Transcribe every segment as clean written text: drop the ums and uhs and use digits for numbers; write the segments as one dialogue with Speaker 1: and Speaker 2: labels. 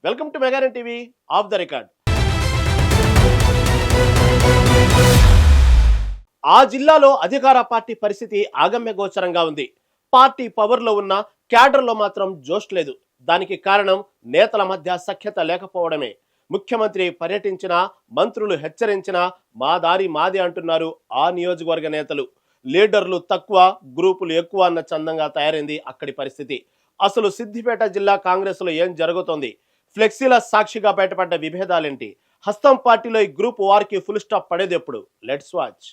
Speaker 1: Welcome to మెగారెన్ TV off the record. ఆ జిల్లాలో అధికార పార్టీ పరిస్థితి ఆగమ్య గోచరంగా ఉంది. పార్టీ పవర్లో ఉన్న క్యాడర్లో మాత్రం జోష్ లేదు. దానికి కారణం నేతల మధ్య సఖ్యత లేకపోవడమే. ముఖ్యమంత్రి పర్యటించినా, మంత్రులు హెచ్చరించినా మా దారి మాది అంటున్నారు ఆ నియోజకవర్గ నేతలు. లీడర్లు తక్కువ, గ్రూపులు ఎక్కువ అన్న చందంగా తయారైంది అక్కడి పరిస్థితి. అసలు సిద్దిపేట జిల్లా కాంగ్రెస్ లో ఏం జరుగుతోంది? ఫ్లెక్సీల సాక్షిగా బయటపడ్డ విభేదాలేంటి? హస్తం పార్టీలో ఈ గ్రూప్ వారికి ఫుల్ స్టాప్ పడేది ఎప్పుడు? Let's watch.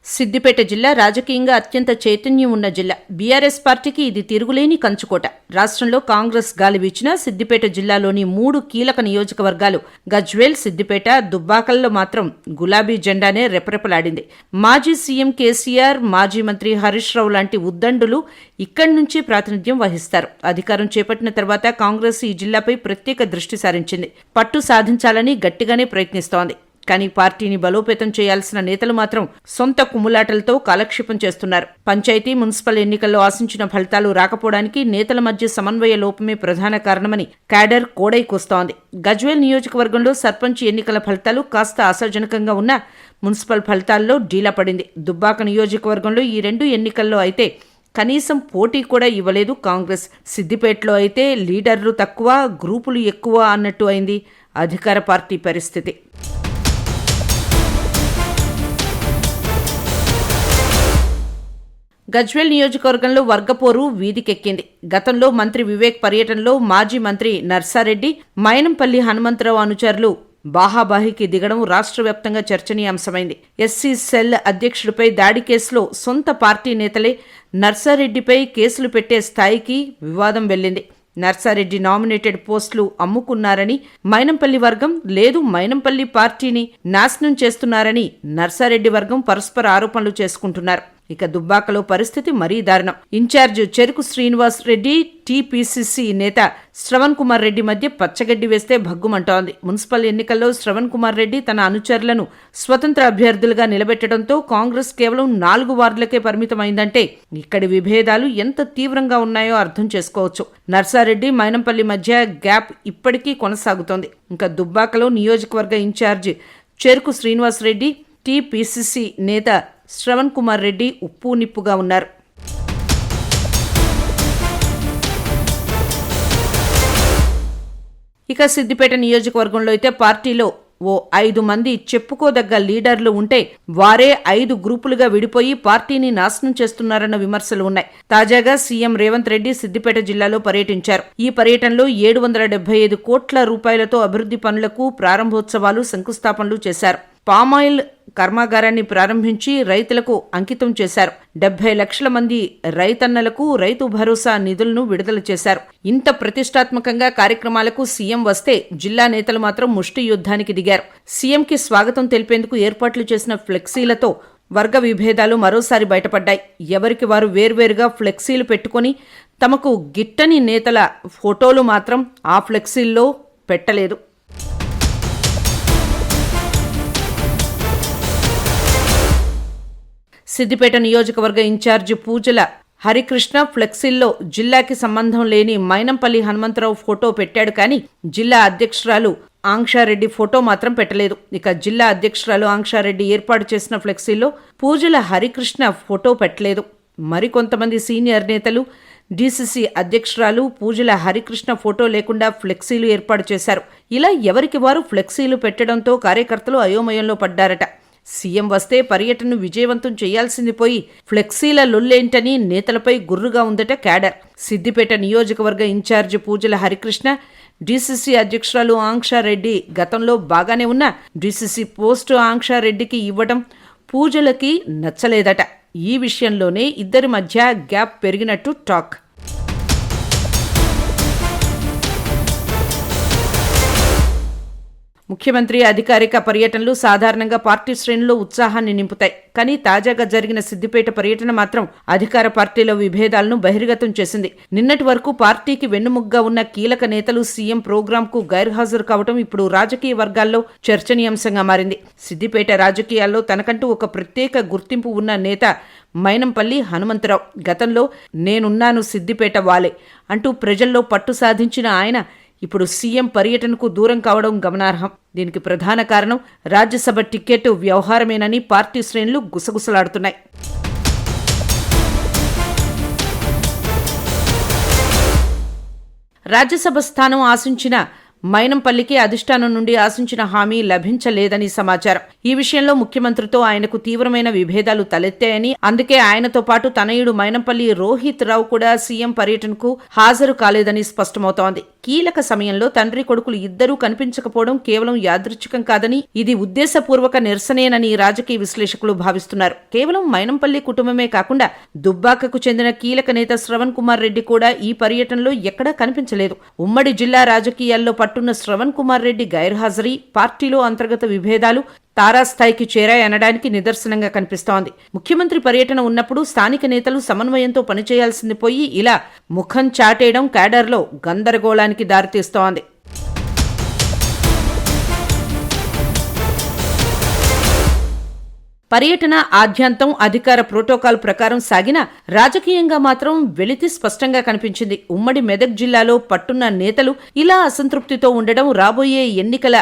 Speaker 2: సిద్దిపేట జిల్లా రాజకీయంగా అత్యంత చైతన్యం ఉన్న జిల్లా. బీఆర్ఎస్ పార్టీకి ఇది తిరుగులేని కంచుకోట. రాష్ట్రంలో కాంగ్రెస్ గాలి వీచినా సిద్దిపేట జిల్లాలోని 3 కీలక నియోజకవర్గాలు గజ్వేల్, సిద్దిపేట, దుబ్బాకల్లో మాత్రం గులాబీ జెండానే రెపరెపలాడింది. మాజీ సీఎం కేసీఆర్, మాజీ మంత్రి హరీష్ రావు లాంటి ఉద్దండులు ఇక్కడి నుంచి ప్రాతినిధ్యం వహిస్తారు. అధికారం చేపట్టిన తర్వాత కాంగ్రెస్ ఈ జిల్లాపై ప్రత్యేక దృష్టి సారించింది. పట్టు సాధించాలని గట్టిగానే ప్రయత్నిస్తోంది. కానీ పార్టీని బలోపేతం చేయాల్సిన నేతలు మాత్రం సొంత కుమ్ములాటలతో కాలక్షేపం చేస్తున్నారు. పంచాయతీ, మున్సిపల్ ఎన్నికల్లో ఆశించిన ఫలితాలు రాకపోవడానికి నేతల మధ్య సమన్వయ లోపమే ప్రధాన కారణమని క్యాడర్ కోడై కూస్తోంది. గజ్వేల్ నియోజకవర్గంలో సర్పంచ్ ఎన్నికల ఫలితాలు కాస్త ఆశాజనకంగా ఉన్నా మున్సిపల్ ఫలితాల్లో డీలా పడింది. దుబ్బాక నియోజకవర్గంలో ఈ 2 ఎన్నికల్లో అయితే కనీసం పోటీ కూడా ఇవ్వలేదు కాంగ్రెస్. సిద్దిపేటలో అయితే లీడర్లు తక్కువ, గ్రూపులు ఎక్కువ అన్నట్టు అయింది అధికార పార్టీ పరిస్థితి. గజ్వేల్ నియోజకవర్గంలో వర్గపోరు వీధికెక్కింది. గతంలో మంత్రి వివేక్ పర్యటనలో మాజీ మంత్రి నర్సారెడ్డి, మైనంపల్లి హనుమంతరావు అనుచరులు బాహాబాహికి దిగడం రాష్ట్ర వ్యాప్తంగా చర్చనీయాంశమైంది. ఎస్సీ సెల్ అధ్యక్షుడిపై దాడి కేసులో సొంత పార్టీ నేతలే నర్సారెడ్డిపై కేసులు పెట్టే స్థాయికి వివాదం వెళ్లింది. నర్సారెడ్డి నామినేటెడ్ పోస్టులు అమ్ముకున్నారని మైనంపల్లి వర్గం, లేదు మైనంపల్లి పార్టీని నాశనం చేస్తున్నారని నర్సారెడ్డి వర్గం పరస్పర ఆరోపణలు చేసుకుంటున్నారు. ఇక దుబ్బాకలో పరిస్థితి మరీ దారుణం. ఇన్ఛార్జ్ చెరుకు శ్రీనివాస్ రెడ్డి, టీపీసీసీ నేత శ్రవణ్ కుమార్ రెడ్డి మధ్య పచ్చగడ్డి వేస్తే భగ్గుమంటోంది. మున్సిపల్ ఎన్నికల్లో శ్రవణ్ కుమార్ రెడ్డి తన అనుచరులను స్వతంత్ర అభ్యర్థులుగా నిలబెట్టడంతో కాంగ్రెస్ కేవలం 4 వార్డులకే పరిమితమైందంటే ఇక్కడి విభేదాలు ఎంత తీవ్రంగా ఉన్నాయో అర్థం చేసుకోవచ్చు. నర్సారెడ్డి, మైనంపల్లి మధ్య గ్యాప్ ఇప్పటికీ కొనసాగుతోంది. ఇంకా దుబ్బాకలో నియోజకవర్గ ఇన్ఛార్జ్ చెరుకు శ్రీనివాస్ రెడ్డి, టీపీసీసీ నేత శ్రవణ్ కుమార్ రెడ్డి ఉప్పు నిప్పుగా ఉన్నారు. ఇక సిద్దిపేట నియోజకవర్గంలో అయితే పార్టీలో ఓ 5 మంది చెప్పుకోదగ్గ లీడర్లు ఉంటే వారే 5 గ్రూపులుగా విడిపోయి పార్టీని నాశనం చేస్తున్నారన్న విమర్శలు ఉన్నాయి. తాజాగా సీఎం రేవంత్ రెడ్డి సిద్దిపేట జిల్లాలో పర్యటించారు. ఈ పర్యటనలో 775 కోట్ల రూపాయలతో అభివృద్ధి పనులకు ప్రారంభోత్సవాలు, శంకుస్థాపనలు చేశారు. పామాయిల్ కర్మాగారాన్ని ప్రారంభించి రైతులకు అంకితం చేశారు. 70 లక్షల మంది రైతన్నలకు రైతు భరోసా నిధులను విడుదల చేశారు. ఇంత ప్రతిష్టాత్మకంగా కార్యక్రమాలకు సీఎం వస్తే జిల్లా నేతలు మాత్రం ముష్టి యుద్ధానికి దిగారు. సీఎంకి స్వాగతం తెలిపేందుకు ఏర్పాట్లు చేసిన ఫ్లెక్సీలతో వర్గ విభేదాలు మరోసారి బయటపడ్డాయి. ఎవరికి వారు వేర్వేరుగా ఫ్లెక్సీలు పెట్టుకుని తమకు గిట్టని నేతల ఫోటోలు మాత్రం ఆ ఫ్లెక్సీల్లో పెట్టలేదు. సిద్దిపేట నియోజకవర్గ ఇన్ఛార్జ్ పూజల హరికృష్ణ ఫ్లెక్సీల్లో జిల్లాకి సంబంధం లేని మైనంపల్లి హనుమంతరావు ఫోటో పెట్టాడు, కానీ జిల్లా అధ్యక్షురాలు ఆంక్షారెడ్డి ఫోటో మాత్రం పెట్టలేదు. ఇక జిల్లా అధ్యక్షురాలు ఆంక్షారెడ్డి ఏర్పాటు చేసిన ఫ్లెక్సీల్లో పూజల హరికృష్ణ ఫోటో పెట్టలేదు. మరికొంతమంది సీనియర్ నేతలు, డీసీసీ అధ్యక్షురాలు పూజల హరికృష్ణ ఫోటో లేకుండా ఫ్లెక్సీలు ఏర్పాటు చేశారు. ఇలా ఎవరికి వారు ఫ్లెక్సీలు పెట్టడంతో కార్యకర్తలు అయోమయంలో పడ్డారట. సీఎం వస్తే పర్యటనను విజయవంతం చేయాల్సింది పోయి ఫ్లెక్సీల లొల్లేంటని నేతలపై గుర్రుగా ఉందట క్యాడర్. సిద్దిపేట నియోజకవర్గ ఇన్ఛార్జ్ పూజల హరికృష్ణ, డీసీసీ అధ్యక్షురాలు ఆంక్షారెడ్డి గతంలో బాగానే ఉన్న డీసీసీ పోస్టు ఆంక్షారెడ్డికి ఇవ్వడం పూజలకి నచ్చలేదట. ఈ విషయంలోనే ఇద్దరి మధ్య గ్యాప్ పెరిగినట్టు టాక్. ముఖ్యమంత్రి అధికారిక పర్యటనలు సాధారణంగా పార్టీ శ్రేణుల్లో ఉత్సాహాన్ని నింపుతాయి. కానీ తాజాగా జరిగిన సిద్దిపేట పర్యటన మాత్రం అధికార పార్టీలో విభేదాలను బహిర్గతం చేసింది. నిన్నటి వరకు పార్టీకి వెన్నుముగ్గా ఉన్న కీలక నేతలు సీఎం ప్రోగ్రాంకు గైర్హాజరు కావడం ఇప్పుడు రాజకీయ వర్గాల్లో చర్చనీయాంశంగా మారింది. సిద్దిపేట రాజకీయాల్లో తనకంటూ ఒక ప్రత్యేక గుర్తింపు ఉన్న నేత మైనంపల్లి హనుమంతరావు. గతంలో నేనున్నాను సిద్దిపేట వాలే అంటూ ప్రజల్లో పట్టు సాధించిన ఆయన ఇప్పుడు సీఎం పర్యటనకు దూరం కావడం గమనార్హం. దీనికి ప్రధాన కారణం రాజ్యసభ టికెట్ వ్యవహారమేనని పార్టీ శ్రేణులు గుసగుసలాడుతున్నాయి. రాజ్యసభ స్థానం ఆశించిన మైనంపల్లికి అధిష్టానం నుండి ఆశించిన హామీ లభించలేదని సమాచారం. ఈ విషయంలో ముఖ్యమంత్రితో ఆయనకు తీవ్రమైన విభేదాలు తలెత్తాయని, అందుకే ఆయనతో పాటు తనయుడు మైనంపల్లి రోహిత్ రావు కూడా సీఎం పర్యటనకు హాజరు కాలేదని స్పష్టమవుతోంది. కీలక సమయంలో తండ్రి కొడుకులు ఇద్దరూ కనిపించకపోవడం కేవలం యాదృచ్ఛికం కాదని, ఇది ఉద్దేశపూర్వక నిరసనేనని రాజకీయ విశ్లేషకులు భావిస్తున్నారు. కేవలం మైనంపల్లి కుటుంబమే కాకుండా దుబ్బాకకు చెందిన కీలక నేత శ్రవణ్ కుమార్ రెడ్డి కూడా ఈ పర్యటనలో ఎక్కడా కనిపించలేదు. ఉమ్మడి జిల్లా రాజకీయాల్లో పట్టున్న శ్రవణ్ కుమార్ రెడ్డి గైర్హాజరీ పార్టీలో అంతర్గత విభేదాలు తారాస్థాయికి చేరాయనడానికి నిదర్శనంగా కనిపిస్తోంది. ముఖ్యమంత్రి పర్యటన ఉన్నప్పుడు స్థానిక నేతలు సమన్వయంతో పనిచేయాల్సింది పోయి ఇలా ముఖం చాటేయడం క్యాడర్లో గందరగోళానికి దారితీస్తోంది. పర్యటన ఆద్యంతం అధికార ప్రోటోకాల్ ప్రకారం సాగిన రాజకీయంగా మాత్రం వెలితి స్పష్టంగా కనిపించింది. ఉమ్మడి మెదక్ జిల్లాలో పట్టున్న నేతలు ఇలా అసంతృప్తితో ఉండడం రాబోయే ఎన్నికల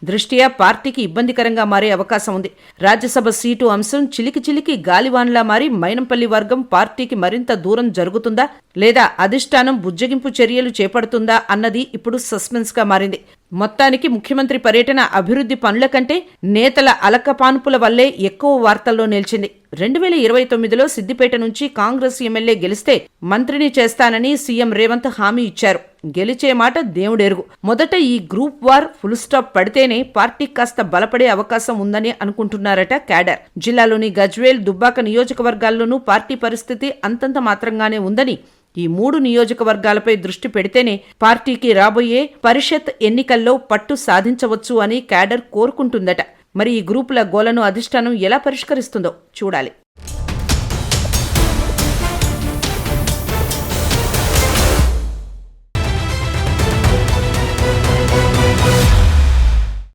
Speaker 2: దృష్ట్యా పార్టీకి ఇబ్బందికరంగా మారే అవకాశం ఉంది. రాజ్యసభ సీటు అంశం చిలికి గాలివాన్లా మారి మైనంపల్లి వర్గం పార్టీకి మరింత దూరం జరుగుతుందా లేదా అధిష్టానం బుజ్జగింపు చర్యలు చేపడుతుందా అన్నది ఇప్పుడు సస్పెన్స్ గా మారింది. మొత్తానికి ముఖ్యమంత్రి పర్యటన అభివృద్ధి పనుల కంటే నేతల అలకపాన్పుల వల్లే ఎక్కువ వార్తల్లో నిలిచింది. 2029లో సిద్దిపేట నుంచి కాంగ్రెస్ ఎమ్మెల్యే గెలిస్తే మంత్రిని చేస్తానని సీఎం రేవంత్ హామీ ఇచ్చారు. గెలిచే మాట దేవుడెరుగు. మొదట ఈ గ్రూప్ వార్ ఫుల్ స్టాప్ పడితేనే పార్టీ కాస్త బలపడే అవకాశం ఉందని అనుకుంటున్నారట క్యాడర్. జిల్లాలోని గజ్వేల్, దుబ్బాక నియోజకవర్గాల్లోనూ పార్టీ పరిస్థితి అంతంత మాత్రంగానే ఉందని, ఈ 3 నియోజకవర్గాలపై దృష్టి పెడితేనే పార్టీకి రాబోయే పరిషత్ ఎన్నికల్లో పట్టు సాధించవచ్చు అని క్యాడర్ కోరుకుంటుందట. మరి ఈ గ్రూపుల గోలను అధిష్టానం ఎలా పరిష్కరిస్తుందో చూడాలి.